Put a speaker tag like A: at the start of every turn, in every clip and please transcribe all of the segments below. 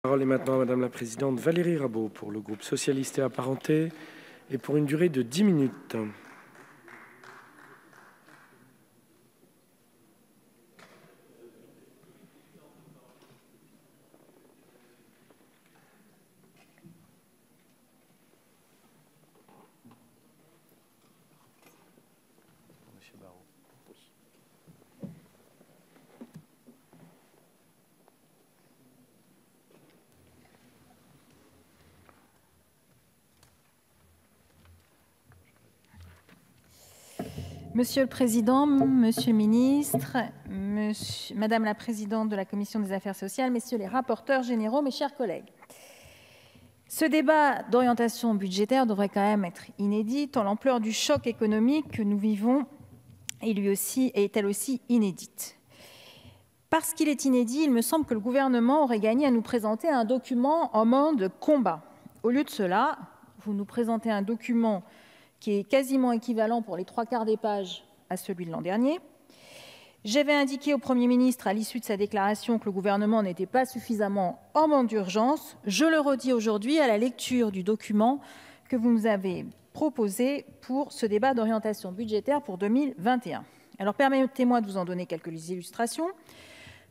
A: La parole est maintenant à Madame la Présidente Valérie Rabault pour le groupe socialiste et apparenté et pour une durée de 10 minutes.
B: Monsieur le Président, Monsieur le Ministre, Madame la Présidente de la Commission des Affaires sociales, Messieurs les rapporteurs généraux, mes chers collègues. Ce débat d'orientation budgétaire devrait quand même être inédit, tant l'ampleur du choc économique que nous vivons est elle aussi inédite. Parce qu'il est inédit, il me semble que le gouvernement aurait gagné à nous présenter un document en mode combat. Au lieu de cela, vous nous présentez un document qui est quasiment équivalent pour les 3/4 des pages à celui de l'an dernier. J'avais indiqué au Premier ministre à l'issue de sa déclaration que le gouvernement n'était pas suffisamment en mode d'urgence. Je le redis aujourd'hui à la lecture du document que vous nous avez proposé pour ce débat d'orientation budgétaire pour 2021. Alors permettez-moi de vous en donner quelques illustrations.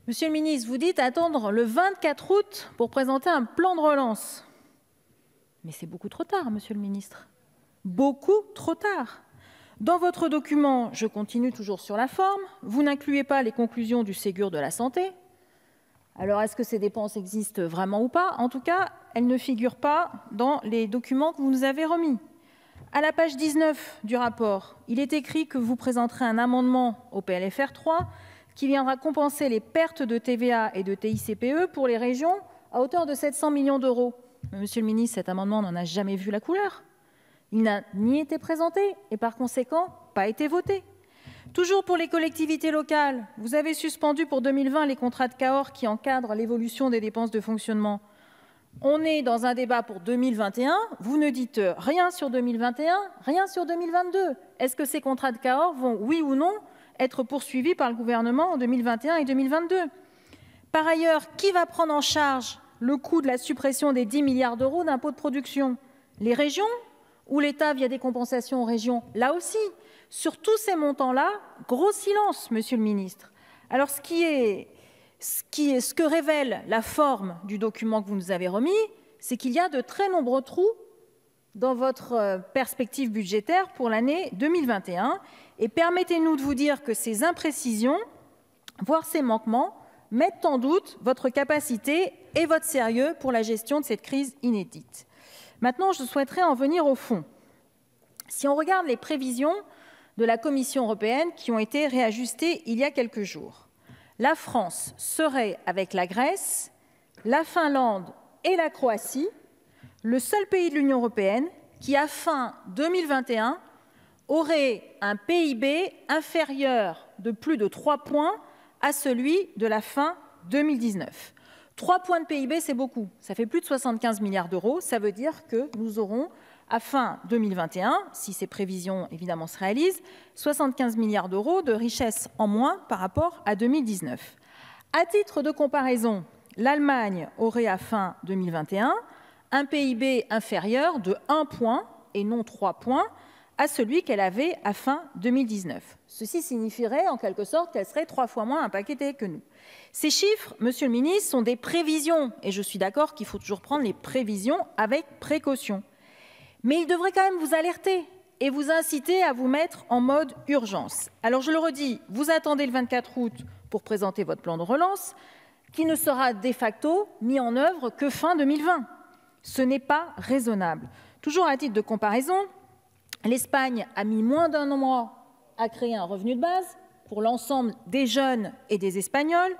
B: Monsieur le ministre, vous dites attendre le 24 août pour présenter un plan de relance. Mais c'est beaucoup trop tard, monsieur le ministre. Beaucoup trop tard. Dans votre document, je continue toujours sur la forme, vous n'incluez pas les conclusions du Ségur de la santé. Alors, est-ce que ces dépenses existent vraiment ou pas? En tout cas, elles ne figurent pas dans les documents que vous nous avez remis. À la page 19 du rapport, il est écrit que vous présenterez un amendement au PLFR 3 qui viendra compenser les pertes de TVA et de TICPE pour les régions à hauteur de 700 millions d'euros. Monsieur le ministre, cet amendement n'en a jamais vu la couleur. Il n'a ni été présenté et par conséquent pas été voté. Toujours pour les collectivités locales, vous avez suspendu pour 2020 les contrats de Cahors qui encadrent l'évolution des dépenses de fonctionnement. On est dans un débat pour 2021, vous ne dites rien sur 2021, rien sur 2022. Est-ce que ces contrats de Cahors vont, oui ou non, être poursuivis par le gouvernement en 2021 et 2022? Par ailleurs, qui va prendre en charge le coût de la suppression des 10 milliards d'euros d'impôts de production? Les régions ou l'État via des compensations aux régions? Là aussi, sur tous ces montants-là, gros silence, Monsieur le Ministre. Alors, ce que révèle la forme du document que vous nous avez remis, c'est qu'il y a de très nombreux trous dans votre perspective budgétaire pour l'année 2021. Et permettez-nous de vous dire que ces imprécisions, voire ces manquements, mettent en doute votre capacité et votre sérieux pour la gestion de cette crise inédite. Maintenant, je souhaiterais en venir au fond. Si on regarde les prévisions de la Commission européenne qui ont été réajustées il y a quelques jours, la France serait, avec la Grèce, la Finlande et la Croatie, le seul pays de l'Union européenne qui, à fin 2021, aurait un PIB inférieur de plus de 3 points à celui de la fin 2019. 3 points de PIB, c'est beaucoup. Ça fait plus de 75 milliards d'euros. Ça veut dire que nous aurons, à fin 2021, si ces prévisions évidemment se réalisent, 75 milliards d'euros de richesse en moins par rapport à 2019. À titre de comparaison, l'Allemagne aurait à fin 2021 un PIB inférieur de 1 point et non 3 points à celui qu'elle avait à fin 2019. Ceci signifierait en quelque sorte qu'elle serait 3 fois moins impactée que nous. Ces chiffres, Monsieur le Ministre, sont des prévisions, et je suis d'accord qu'il faut toujours prendre les prévisions avec précaution. Mais ils devraient quand même vous alerter et vous inciter à vous mettre en mode urgence. Alors je le redis, vous attendez le 24 août pour présenter votre plan de relance, qui ne sera de facto mis en œuvre que fin 2020. Ce n'est pas raisonnable. Toujours à titre de comparaison, l'Espagne a mis moins d'1 mois à créer un revenu de base pour l'ensemble des jeunes et des Espagnols.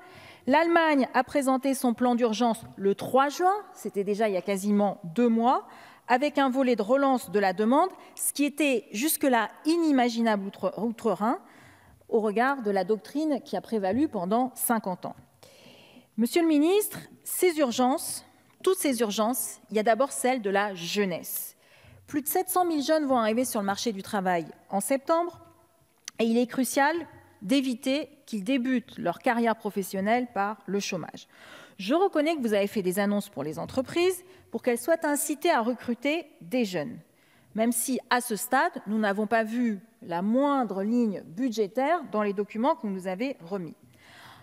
B: L'Allemagne a présenté son plan d'urgence le 3 juin, c'était déjà il y a quasiment 2 mois, avec un volet de relance de la demande, ce qui était jusque-là inimaginable outre-Rhin au regard de la doctrine qui a prévalu pendant 50 ans. Monsieur le ministre, ces urgences, toutes ces urgences, il y a d'abord celle de la jeunesse. Plus de 700 000 jeunes vont arriver sur le marché du travail en septembre et il est crucial d'éviter qu'ils débutent leur carrière professionnelle par le chômage. Je reconnais que vous avez fait des annonces pour les entreprises pour qu'elles soient incitées à recruter des jeunes, même si, à ce stade, nous n'avons pas vu la moindre ligne budgétaire dans les documents que vous nous avez remis.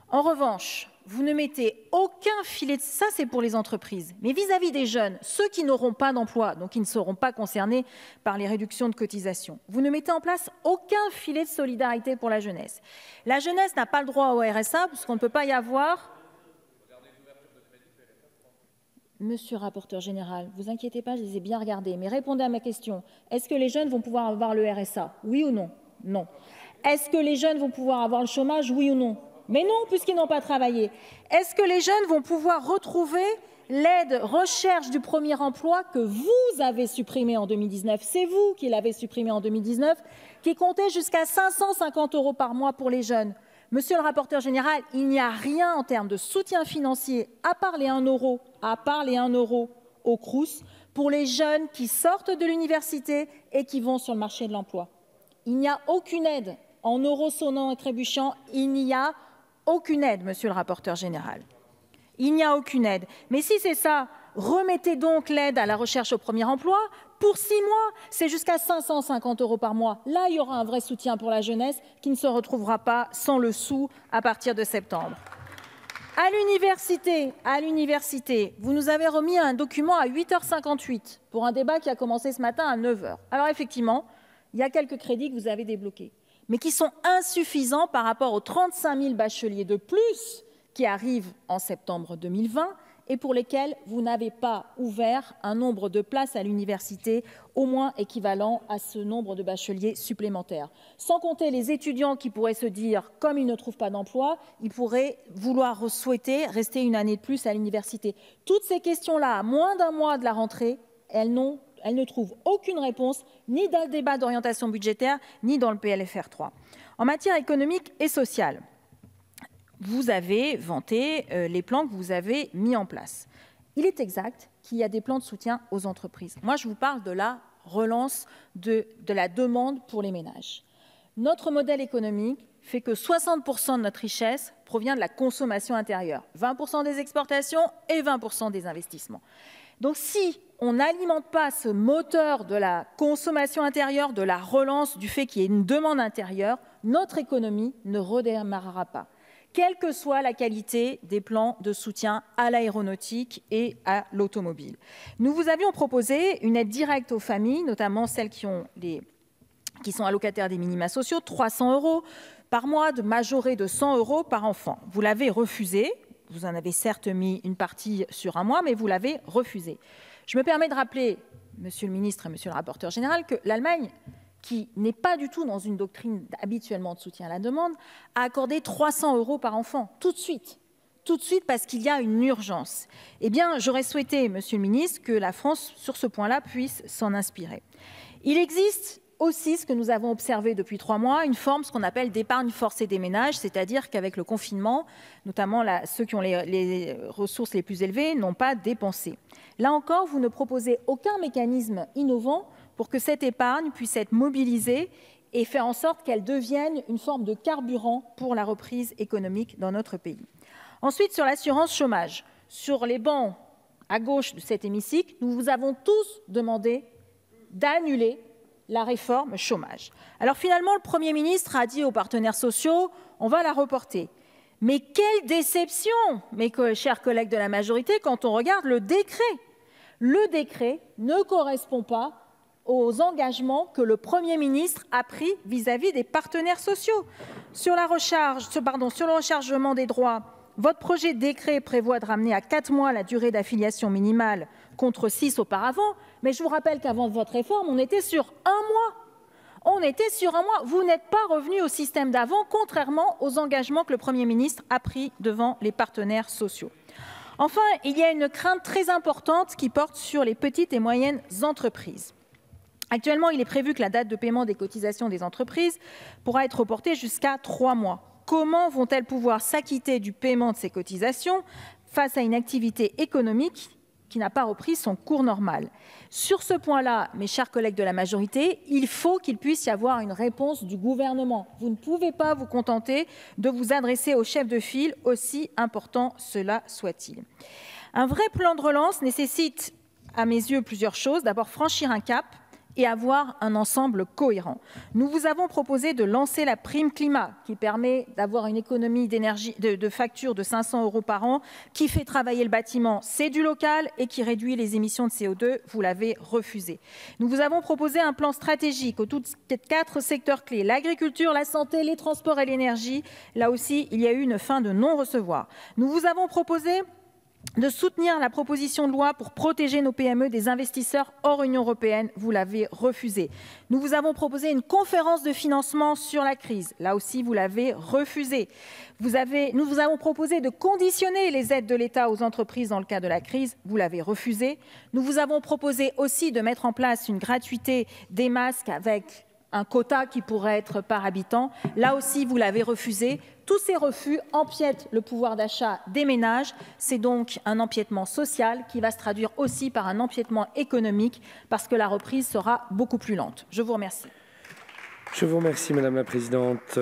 B: En revanche, vous ne mettez aucun filet, ça c'est pour les entreprises, mais vis-à-vis des jeunes, ceux qui n'auront pas d'emploi, donc qui ne seront pas concernés par les réductions de cotisations, vous ne mettez en place aucun filet de solidarité pour la jeunesse. La jeunesse n'a pas le droit au RSA, puisqu'on ne peut pas y avoir... Monsieur le rapporteur général, vous inquiétez pas, je les ai bien regardés, mais répondez à ma question. Est-ce que les jeunes vont pouvoir avoir le RSA? Oui ou non? Non. Est-ce que les jeunes vont pouvoir avoir le chômage? Oui ou non? Mais non, puisqu'ils n'ont pas travaillé. Est-ce que les jeunes vont pouvoir retrouver l'aide recherche du premier emploi que vous avez supprimée en 2019? C'est vous qui l'avez supprimée en 2019, qui comptait jusqu'à 550 € par mois pour les jeunes. Monsieur le rapporteur général, il n'y a rien en termes de soutien financier, à part les 1 € au Crous, pour les jeunes qui sortent de l'université et qui vont sur le marché de l'emploi. Il n'y a aucune aide. En euros sonnants et trébuchants, il n'y a aucune aide, monsieur le rapporteur général. Il n'y a aucune aide. Mais si c'est ça, remettez donc l'aide à la recherche au premier emploi. Pour 6 mois, c'est jusqu'à 550 € par mois. Là, il y aura un vrai soutien pour la jeunesse qui ne se retrouvera pas sans le sou à partir de septembre. À l'université, vous nous avez remis un document à 8h58 pour un débat qui a commencé ce matin à 9h. Alors effectivement, il y a quelques crédits que vous avez débloqués, mais qui sont insuffisants par rapport aux 35 000 bacheliers de plus qui arrivent en septembre 2020 et pour lesquels vous n'avez pas ouvert un nombre de places à l'université au moins équivalent à ce nombre de bacheliers supplémentaires. Sans compter les étudiants qui pourraient se dire, comme ils ne trouvent pas d'emploi, ils pourraient vouloir souhaiter rester une année de plus à l'université. Toutes ces questions-là, à moins d'un mois de la rentrée, elles ne trouvent aucune réponse, ni dans le débat d'orientation budgétaire, ni dans le PLFR 3. En matière économique et sociale, vous avez vanté les plans que vous avez mis en place. Il est exact qu'il y a des plans de soutien aux entreprises. Moi, je vous parle de la relance de la demande pour les ménages. Notre modèle économique fait que 60% de notre richesse provient de la consommation intérieure, 20% des exportations et 20% des investissements. Donc, si on n'alimente pas ce moteur de la consommation intérieure, de la relance, du fait qu'il y ait une demande intérieure, notre économie ne redémarrera pas, quelle que soit la qualité des plans de soutien à l'aéronautique et à l'automobile. Nous vous avions proposé une aide directe aux familles, notamment celles qui sont allocataires des minima sociaux, 300 € par mois, de majorer de 100 € par enfant. Vous l'avez refusé. Vous en avez certes mis une partie sur un mois, mais vous l'avez refusé. Je me permets de rappeler, monsieur le ministre et monsieur le rapporteur général, que l'Allemagne, qui n'est pas du tout dans une doctrine habituellement de soutien à la demande, a accordé 300 € par enfant, tout de suite parce qu'il y a une urgence. Eh bien, j'aurais souhaité, monsieur le ministre, que la France, sur ce point-là, puisse s'en inspirer. Il existe aussi ce que nous avons observé depuis 3 mois, une forme, ce qu'on appelle d'épargne forcée des ménages, c'est-à-dire qu'avec le confinement, notamment ceux qui ont les ressources les plus élevées n'ont pas dépensé. Là encore, vous ne proposez aucun mécanisme innovant pour que cette épargne puisse être mobilisée et faire en sorte qu'elle devienne une forme de carburant pour la reprise économique dans notre pays. Ensuite, sur l'assurance chômage, sur les bancs à gauche de cet hémicycle, nous vous avons tous demandé d'annuler la réforme chômage. Alors finalement, le Premier ministre a dit aux partenaires sociaux, on va la reporter. Mais quelle déception, mes chers collègues de la majorité, quand on regarde le décret. Le décret ne correspond pas aux engagements que le Premier ministre a pris vis-à-vis des partenaires sociaux. Sur le rechargement des droits, votre projet de décret prévoit de ramener à 4 mois la durée d'affiliation minimale contre 6 auparavant, mais je vous rappelle qu'avant votre réforme, on était sur 1 mois. Vous n'êtes pas revenu au système d'avant, contrairement aux engagements que le Premier ministre a pris devant les partenaires sociaux. Enfin, il y a une crainte très importante qui porte sur les petites et moyennes entreprises. Actuellement, il est prévu que la date de paiement des cotisations des entreprises pourra être reportée jusqu'à 3 mois. Comment vont-elles pouvoir s'acquitter du paiement de ces cotisations face à une activité économique n'a pas repris son cours normal. Sur ce point-là, mes chers collègues de la majorité, il faut qu'il puisse y avoir une réponse du gouvernement. Vous ne pouvez pas vous contenter de vous adresser au chef de file, aussi important cela soit-il. Un vrai plan de relance nécessite, à mes yeux, plusieurs choses. D'abord, franchir un cap et avoir un ensemble cohérent. Nous vous avons proposé de lancer la prime climat qui permet d'avoir une économie d'énergie de facture de 500 € par an, qui fait travailler le bâtiment, c'est du local et qui réduit les émissions de CO2. Vous l'avez refusé. Nous vous avons proposé un plan stratégique autour de 4 secteurs clés, l'agriculture, la santé, les transports et l'énergie. Là aussi, il y a eu une fin de non-recevoir. Nous vous avons proposé de soutenir la proposition de loi pour protéger nos PME des investisseurs hors Union européenne. Vous l'avez refusé. Nous vous avons proposé une conférence de financement sur la crise. Là aussi, vous l'avez refusé. Nous vous avons proposé de conditionner les aides de l'État aux entreprises dans le cas de la crise. Vous l'avez refusé. Nous vous avons proposé aussi de mettre en place une gratuité des masques avec un quota qui pourrait être par habitant. Là aussi, vous l'avez refusé. Tous ces refus empiètent le pouvoir d'achat des ménages. C'est donc un empiètement social qui va se traduire aussi par un empiètement économique parce que la reprise sera beaucoup plus lente. Je vous remercie.
A: Je vous remercie, Madame la Présidente.